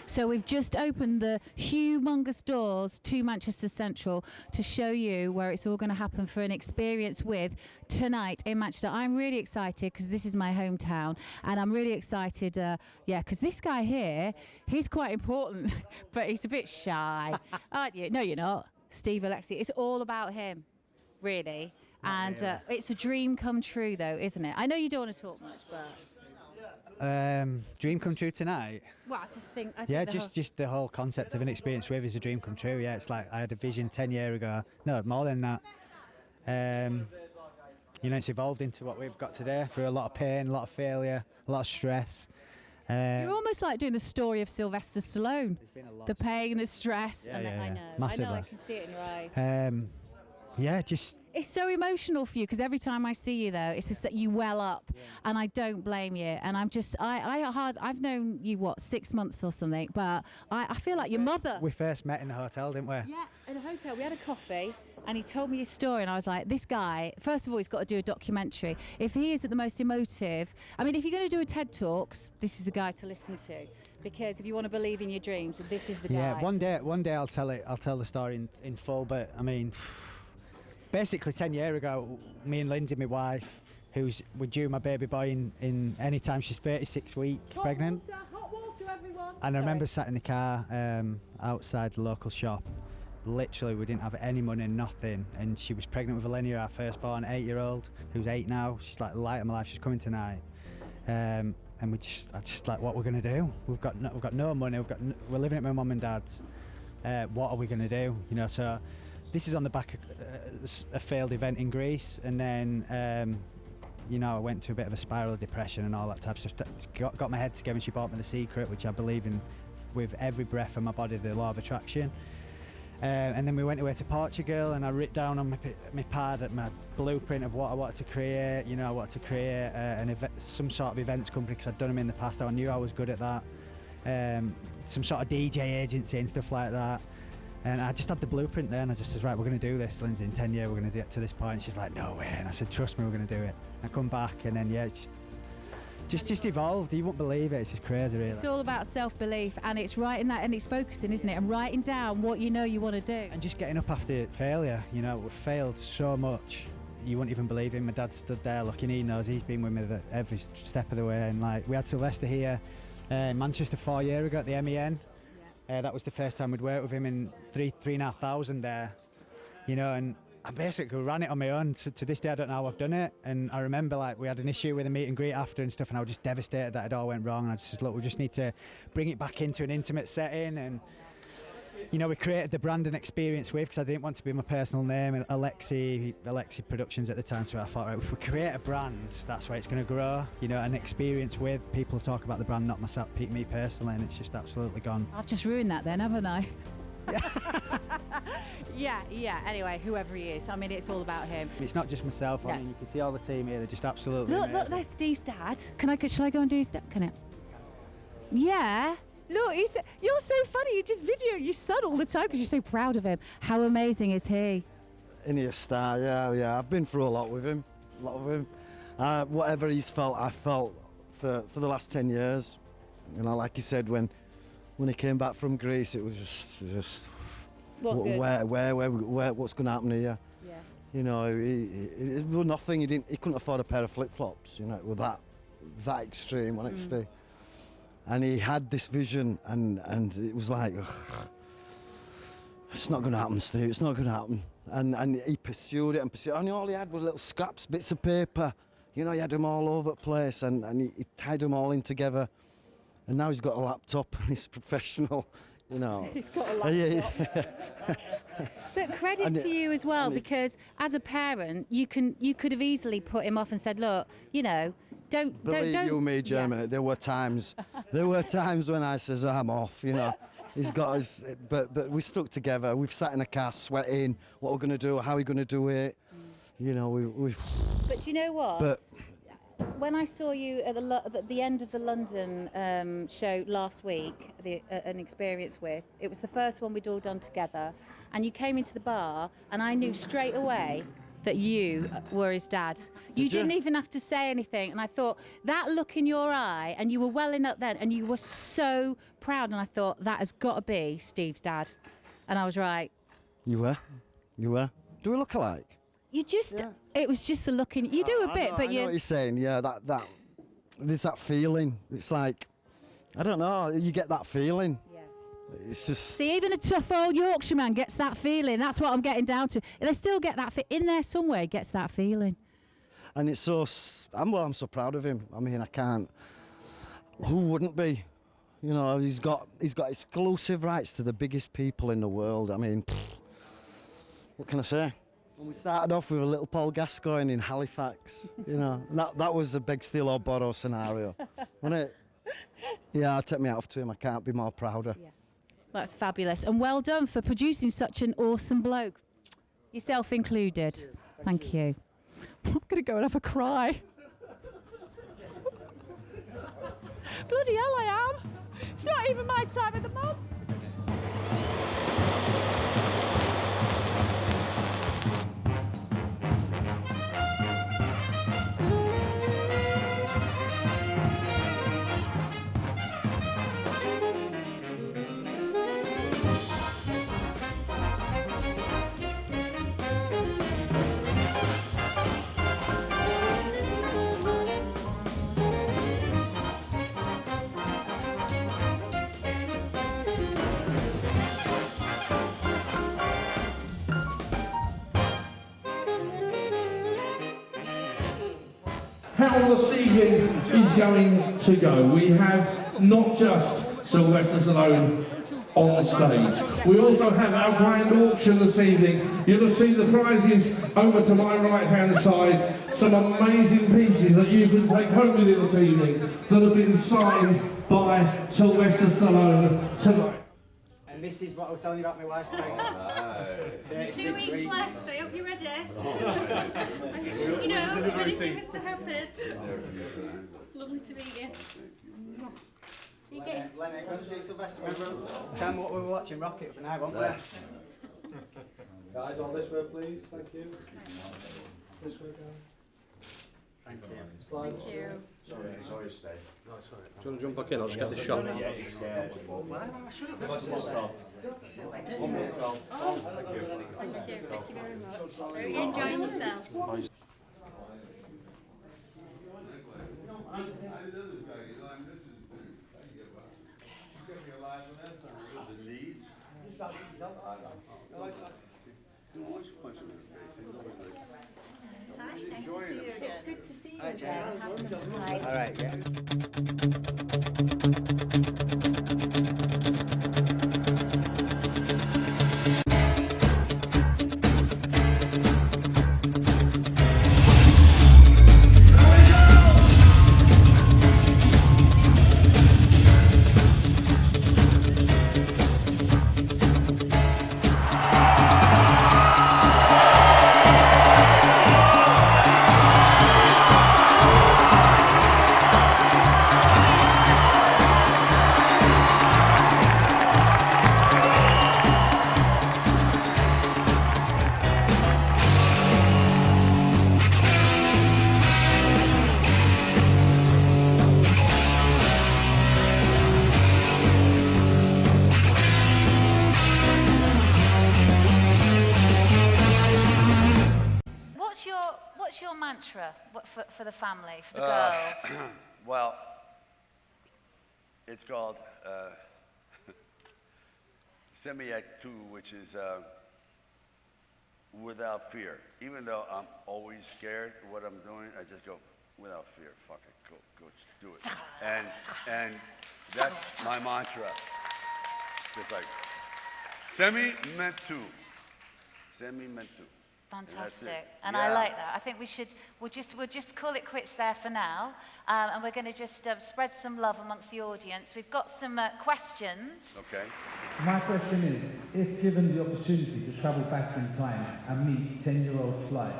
So we've just opened the humongous doors to Manchester Central to show you where it's all going to happen for an experience with tonight in Manchester. I'm really excited because this is my hometown, and I'm really excited, because this guy here, he's quite important, but he's a bit shy, aren't you? No, you're not. Steve Alexi. It's all about him, really. And it's a dream come true, though, isn't it? I know you don't want to talk much, but... Dream come true tonight? Well, I think just the whole concept of an experience with is a dream come true. Yeah, it's like I had a vision 10 years ago. No, more than that. It's evolved into what we've got today through a lot of pain, a lot of failure, a lot of stress. You're almost like doing the story of Sylvester Stallone. The pain, the stress. I know. Massively. I know, I can see it in your eyes. It's so emotional for you because every time I see you, though, it's just that you well up, and I don't blame you. And I've known you 6 months or something, but I feel like your mother. We first met in a hotel, didn't we? Yeah, in a hotel. We had a coffee, and he told me his story, and I was like, this guy. First of all, he's got to do a documentary. If he is at the most emotive, if you're going to do a TED Talks, this is the guy to listen to, because if you want to believe in your dreams, this is the guy. Yeah, one day I'll tell the story in full, but basically 10 years ago, me and Lindsay, my wife, we're due my baby boy in any time. She's 36 weeks pregnant. Hot water, everyone. And I remember sat in the car outside the local shop. Literally, we didn't have any money, nothing. And she was pregnant with Elenia, our firstborn, 8-year-old, who's 8 now. She's like the light of my life. She's coming tonight. And I just like, what we're gonna do? We've got no money. We're living at my mum and dad's. What are we gonna do? So. This is on the back of a failed event in Greece, and then, I went to a bit of a spiral of depression and all that type of stuff. Got my head together, and she bought me The Secret, which I believe in with every breath of my body, the law of attraction. And then we went away to Portugal, and I wrote down on my pad my blueprint of what I wanted to create. I wanted to create some sort of events company, because I'd done them in the past. I knew I was good at that. Some sort of DJ agency and stuff like that. And I just had the blueprint there, and I just said, right, we're going to do this, Lindsay. In 10 years, we're going to get to this point. And she's like, no way. And I said, trust me, we're going to do it. And I come back, and then, it's just evolved. You won't believe it. It's just crazy, really. It's all about self-belief, and it's writing that, and it's focusing, isn't it? And writing down what you want to do. And just getting up after failure. We've failed so much. You wouldn't even believe him. My dad stood there looking. He knows. He's been with me every step of the way. And, we had Sylvester here in Manchester 4 years ago at the MEN. That was the first time we'd worked with him in 3,500 there, and I basically ran it on my own. So to this day, I don't know how I've done it. And I remember we had an issue with a meet and greet after and stuff, and I was just devastated that it all went wrong. And I just said, look, we just need to bring it back into an intimate setting. And, we created the brand and experience with, because I didn't want to be my personal name, and Alexi Productions at the time. So I thought, right, if we create a brand, that's where it's going to grow, an experience with. People talk about the brand, not myself, me personally, and it's just absolutely gone. I've just ruined that then, haven't I? Yeah. Anyway, whoever he is, it's all about him. It's not just myself. You can see all the team here. They're just absolutely amazing. Look, there's Steve's dad. Shall I go and do his dad? Can I? Yeah. Look, you're so funny. You just video your son all the time because you're so proud of him. How amazing is he? Isn't he a star? Yeah. I've been through a lot with him. Whatever he's felt, I felt for the last 10 years. Like he said, when he came back from Greece, it was just what's going to happen here? Yeah. It was nothing. He couldn't afford a pair of flip-flops. It was that extreme, honestly. And he had this vision, and it was like, it's not going to happen, Steve. It's not going to happen. And he pursued it and pursued it. And all he had was little scraps, bits of paper. He had them all over the place, and he tied them all in together. And now he's got a laptop, and he's professional. He's got a laptop. But credit to you as well, because as a parent, you could have easily put him off and said, look, don't. Believe you me, Jeremy. Yeah. There were times when I says I'm off. He's got us, but we stuck together. We've sat in a car sweating. What we're going to do? How we're going to do it? We've. But you know what? But when I saw you at the end of the London show last week, an experience with, it was the first one we'd all done together, and you came into the bar, and I knew straight away that you were his dad. You didn't even have to say anything. And I thought, that look in your eye, and you were welling up then, and you were so proud. And I thought, that has got to be Steve's dad. And I was right. You were? Do we look alike? You just, it was just the look in, you do a bit, but I know what you're saying, yeah, that, there's that feeling. It's like, I don't know, you get that feeling. Yeah. It's just... See, even a tough old Yorkshireman gets that feeling. That's what I'm getting down to. They still get that, in there somewhere, gets that feeling. And it's so, I'm so proud of him. I mean, I can't, who wouldn't be? You know, he's got exclusive rights to the biggest people in the world. I mean, what can I say? And we started off with a little Paul Gascoigne in Halifax, you know. That was a big steal or borrow scenario, wasn't it? Yeah, I took me out to him. I can't be more prouder. Yeah. That's fabulous. And well done for producing such an awesome bloke. Yourself included. Cheers. Thank you. I'm going to go and have a cry. Bloody hell I am. It's not even my time of the month. How this evening is going to go. We have not just Sylvester Stallone on the stage. We also have our grand auction this evening. You'll see the prizes over to my right-hand side. Some amazing pieces that you can take home with you this evening that have been signed by Sylvester Stallone tonight. And this is what I was telling you about my wife's pregnant. 2 weeks left. I hope you're ready. You know, if anything was to happen. Lovely to meet you. You get Lenny, go and see Sylvester. Remember, tell me what we were watching, Rocket, for now, won't we? Guys, on this way, please. Thank you. This way, guys. Thank you. Thank you. Sorry, stay. No, sorry. Do you want to jump back in? I'll just get the shot. Yeah, he's scared. Thank you. Thank you very much. Are you enjoying yourself? Hi, nice to see you again. It's good to see you again. Have some pie. All right, yeah. What's your mantra for the family, for the girls? Well, it's called Semi-Act 2, which is without fear. Even though I'm always scared of what I'm doing, I just go, without fear, fuck it, go, do it. And that's my mantra. It's like, semi-meant to. Semi-meant to. Fantastic, and I like that. I think we'll just call it quits there for now, and we're going to just spread some love amongst the audience. We've got some questions. Okay. My question is, if given the opportunity to travel back in time and meet 10-year-old Sly,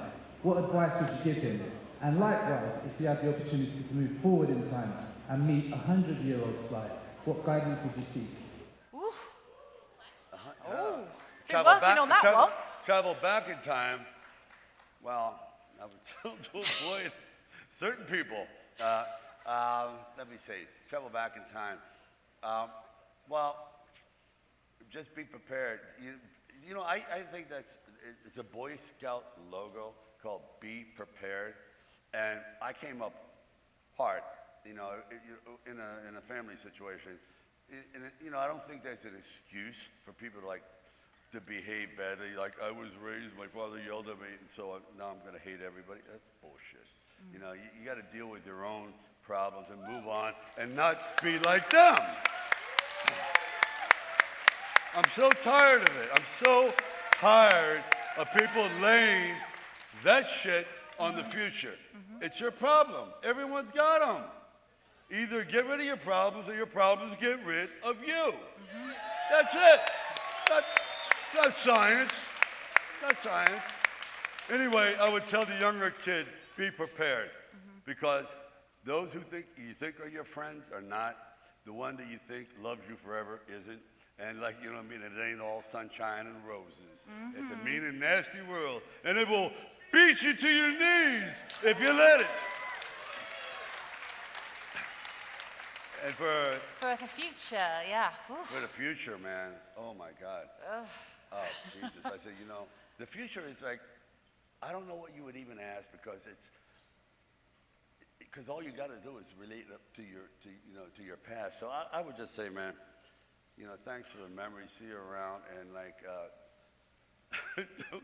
what advice would you give him? And likewise, if you had the opportunity to move forward in time and meet 100-year-old Sly, what guidance would you seek? Travel back in time. Well, I would tell them to avoid certain people. Let me see, travel back in time. Well, just be prepared. You know, I think it's a Boy Scout logo called Be Prepared. And I came up hard, you know, in a family situation. You know, I don't think that's an excuse for people to behave badly. Like, I was raised, my father yelled at me, and so now I'm going to hate everybody. That's bullshit. You know, you got to deal with your own problems and move on and not be like them. I'm so tired of it. I'm so tired of people laying that shit on the future. It's your problem. Everyone's got them. Either get rid of your problems or your problems get rid of you. That's it. It's not science. Not science. Anyway, I would tell the younger kid, be prepared. Because those who you think are your friends are not. The one that you think loves you forever isn't. And like, you know what I mean, it ain't all sunshine and roses. It's a mean and nasty world. And it will beat you to your knees if you let it. And for the future, yeah. Oof. For the future, man. Oh my God. Ugh. Oh, Jesus. I said, you know, the future is like, I don't know what you would even ask because all you got to do is relate it up to your past. So I would just say, man, you know, thanks for the memories. See you around, and like,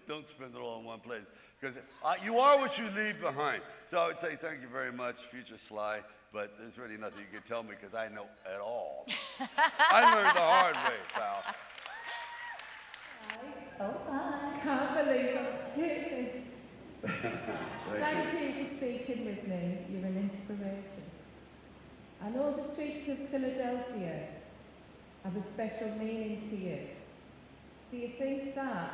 don't spend it all in one place because you are what you leave behind. So I would say thank you very much, future Sly. But there's really nothing you can tell me because I know it all. I learned the hard way, pal. Oh, I can't believe I'm serious. Thank you for speaking with me. You're an inspiration. I know the streets of Philadelphia have a special meaning to you. Do you think that,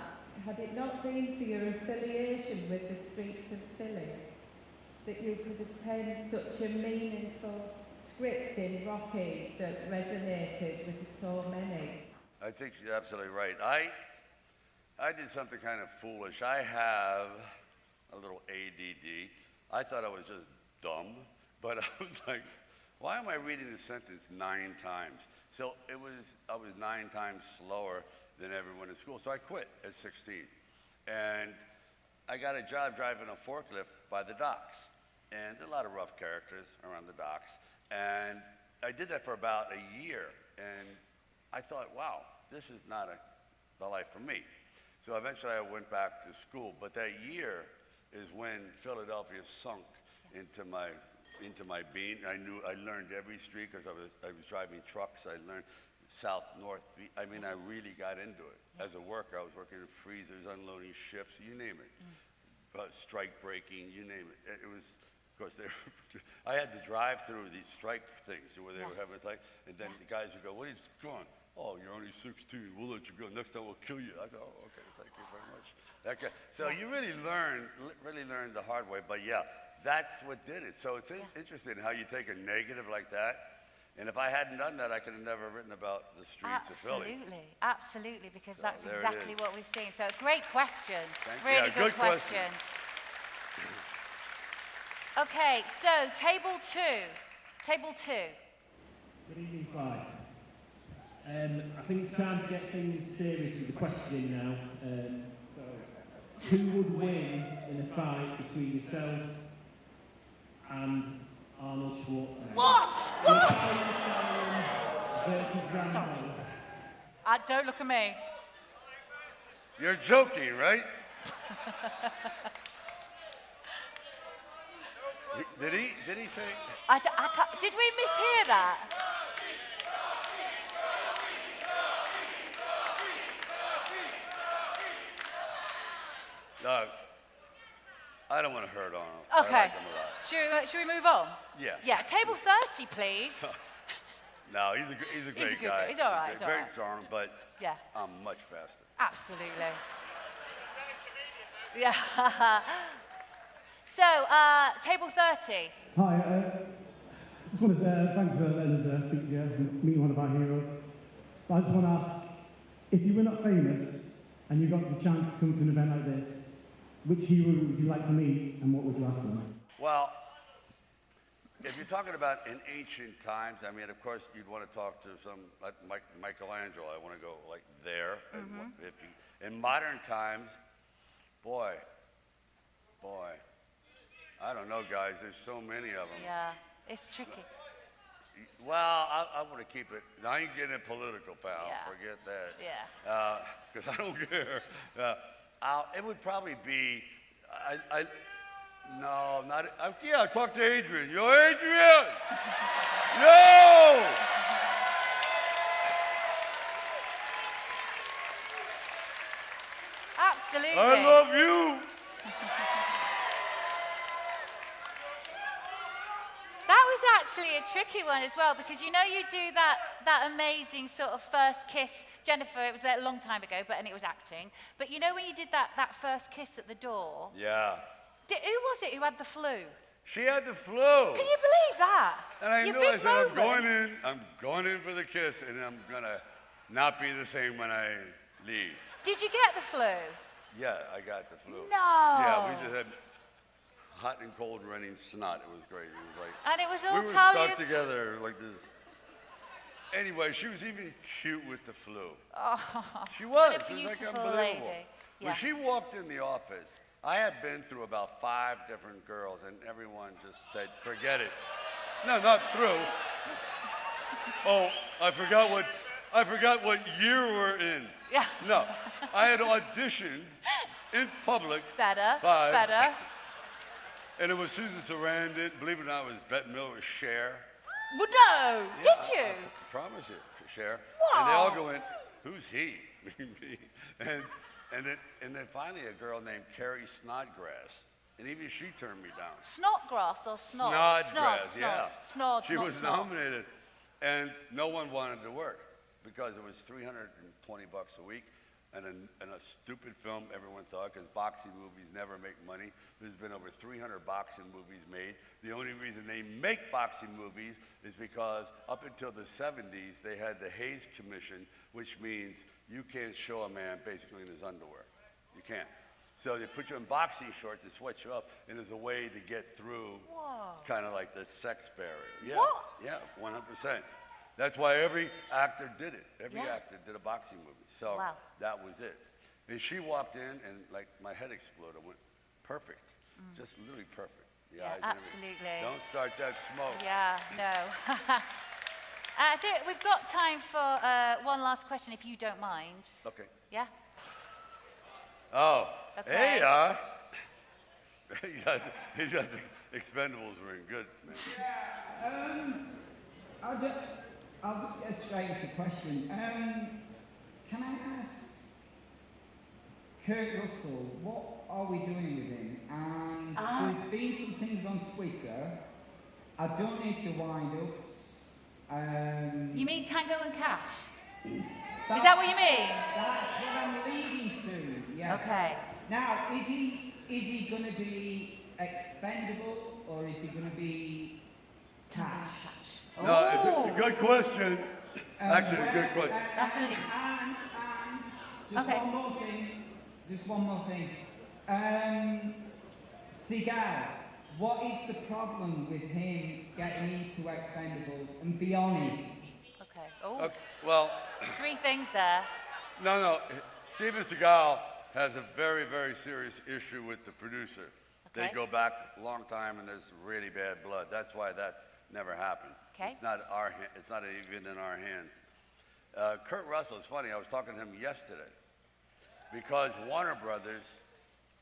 had it not been for your affiliation with the streets of Philly, that you could have penned such a meaningful script in Rocky that resonated with so many? I think you're absolutely right. I did something kind of foolish. I have a little ADD. I thought I was just dumb, but I was like, why am I reading the sentence 9 times? So I was 9 times slower than everyone in school. So I quit at 16. And I got a job driving a forklift by the docks. And there are a lot of rough characters around the docks. And I did that for about a year. And I thought, wow, this is not the life for me. So eventually I went back to school. But that year is when Philadelphia sunk into my being. I learned every street because I was driving trucks. I learned south, north. I mean, I really got into it. As a worker, I was working in freezers, unloading ships, you name it. Strike breaking, you name it. It was, of course, I had to drive through these strike things where they were having like, and then the guys would go, what are you doing? Oh, you're only 16, we'll let you go. Next time we'll kill you. I go, oh, okay, thank you very much. So you really learn the hard way, but yeah, that's what did it. So it's interesting how you take a negative like that, and if I hadn't done that, I could have never written about the streets of Philly. Absolutely, because that's exactly what we've seen. So great question, good question. Okay, so table two. Good evening, Clyde. I think it's time to get things serious with the questioning now. Who would win in a fight between yourself and Arnold Schwarzenegger? What? Versus Rambo. Don't look at me. You're joking, right? Did he say? Did we mishear that? No, I don't want to hurt Arnold. Okay. I like him a lot. Should we move on? Yeah. Yeah. Table 30, please. No, he's a great guy. He's all right. He's great song, but yeah, I'm much faster. Absolutely. Yeah. So, table 30. Hi, I just want to say thanks for letting us speak to you and meet one of our heroes. But I just want to ask, if you were not famous and you got the chance to come to an event like this, which hero would you like to meet, and what would you ask them? Well, if you're talking about in ancient times, I mean, of course, you'd want to talk to some, like Michelangelo. I want to go like there. And if you, in modern times, boy, I don't know, guys. There's so many of them. Yeah, it's tricky. Well, I want to keep it. I ain't getting political, pal. Yeah. Forget that. Yeah. Because I don't care. It would probably be, no, not. I talked to Adrian. Yo, Adrian! Yo! Absolutely. I love you. That was actually a tricky one as well, because you know you do that amazing sort of first kiss. Jennifer, it was a long time ago, and it was acting. But you know when you did that first kiss at the door? Yeah. Who was it who had the flu? She had the flu. Can you believe that? And I Your knew, I big said, moment. I'm going in for the kiss, and I'm going to not be the same when I leave. Did you get the flu? Yeah, I got the flu. No. Yeah, we just had hot and cold running snot. It was great. It was like, and it was all we were Talia's... stuck together like this. Anyway, she was even cute with the flu. Oh, She was. what a She was like beautiful unbelievable. lady. Yeah. When she walked in the office, I had been through about 5 different girls, and everyone just said, forget it. No, not through. Oh, I forgot what year we're in. Yeah. No, I had auditioned in public. Better. 5. Better. And it was Susan Sarandon. Believe it or not, it was Bette Midler, Cher. Well, no. Yeah, Did you? I promise you, Cher. Wow. And they all go in, who's he? Me. And then finally a girl named Carrie Snodgrass. And even she turned me down. Snodgrass or snod? Snodgrass, yeah. Snod, she not was snod. nominated. And no one wanted to work because it was $320 a week. And a stupid film, everyone thought, because boxing movies never make money. There's been over 300 boxing movies made. The only reason they make boxing movies is because up until the 70s, they had the Hays Commission, which means you can't show a man basically in his underwear. You can't. So they put you in boxing shorts and sweat you up, and there's a way to get through kind of like the sex barrier. Yeah, what? Yeah, 100%. That's why every actor did it. Every actor did a boxing movie. So that was it. And she walked in, and like my head exploded. I went, perfect. Just literally perfect. The eyes and everything. Absolutely. Don't start that smoke. Yeah, no. I think we've got time for one last question, if you don't mind. Okay. Yeah? Oh, Okay. hey, he's got the Expendables ring. Good, man. Yeah, I'll just get straight into the question. Can I ask Kurt Russell, what are we doing with him? And there's been some things on Twitter. I don't know if they're wind-ups. You mean Tango and Cash? Is that what you mean? That's what I'm leading to, yes. Okay. Now, is he going to be expendable, or is he going to be cash? No, it's a good question. Actually, a good question. Absolutely. And just one more thing. Seagal, what is the problem with him getting into Expendables? And be honest. Okay. Oh. Okay, well, 3 things there. no. Steven Seagal has a very, very serious issue with the producer. Okay. They go back a long time, and there's really bad blood. That's why that's never happened. Okay. It's not even in our hands. Kurt Russell is funny. I was talking to him yesterday because Warner Brothers,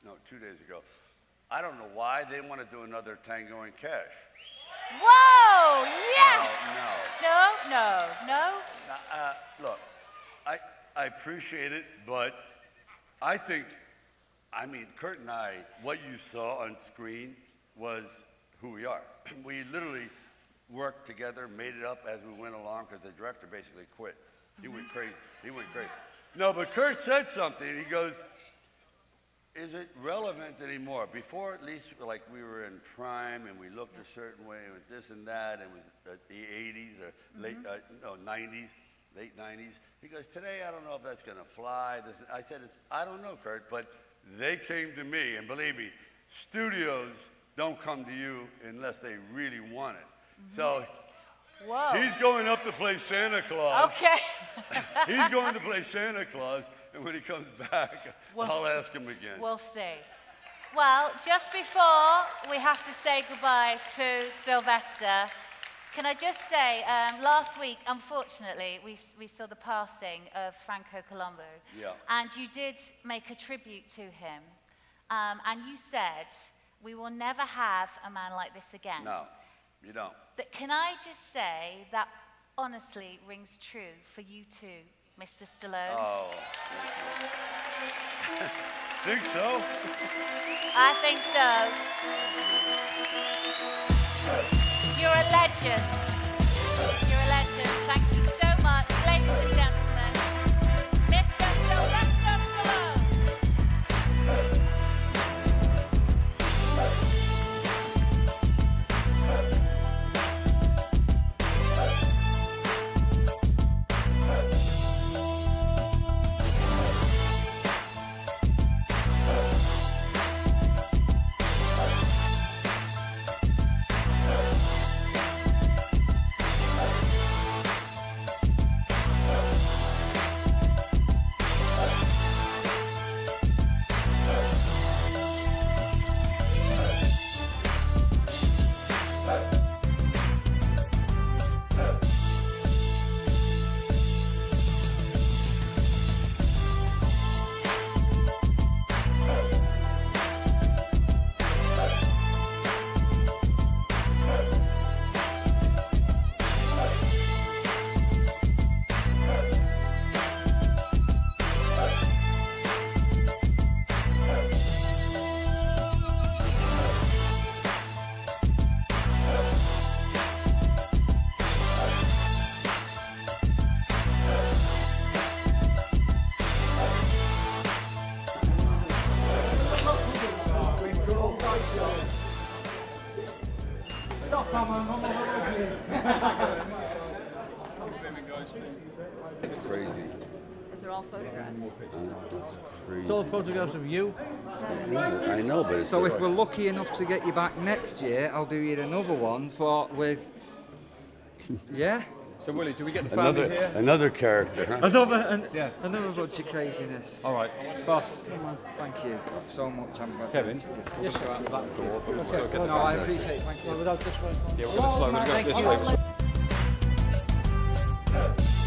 2 days ago, I don't know why they want to do another Tango and Cash. Whoa! Yes! No. Look, I appreciate it, but I think, Kurt and I, what you saw on screen was who we are. We literally worked together, made it up as we went along, because the director basically quit. He went crazy. No, but Kurt said something. He goes, is it relevant anymore? Before, at least, like we were in prime and we looked a certain way with this and that, and it was the 80s or 90s, late 90s. He goes, today I don't know if that's going to fly. I said, I don't know, Kurt, but They came to me, and believe me, studios don't come to you unless they really want it. So Whoa. he's going up to play Santa Claus. Okay. He's going to play Santa Claus, and when he comes back, I'll ask him again. We'll see. Well, just before we have to say goodbye to Sylvester, can I just say, last week, unfortunately, we saw the passing of Franco Colombo. Yeah. And you did make a tribute to him. And you said, we will never have a man like this again. No, you don't. But can I just say that honestly rings true for you too, Mr. Stallone? Oh, think so? I think so. You're a legend. You're a legend. Thank you so much, ladies and gentlemen. Mr. Sylvester Stallone. It's crazy. These are all photographs. It's crazy. It's all photographs of you. I know, but it's so if we're lucky enough to get you back next year, I'll do you another one with. Yeah. So Willie, do we get the family here? Another character, huh? Another bunch of craziness. All right, boss. Thank you so much. Kevin. Yes, sir. That door, but Let's we'll go. get the No, I family. appreciate it. Thank you. Yeah, we're going to slow. We're going to go this way.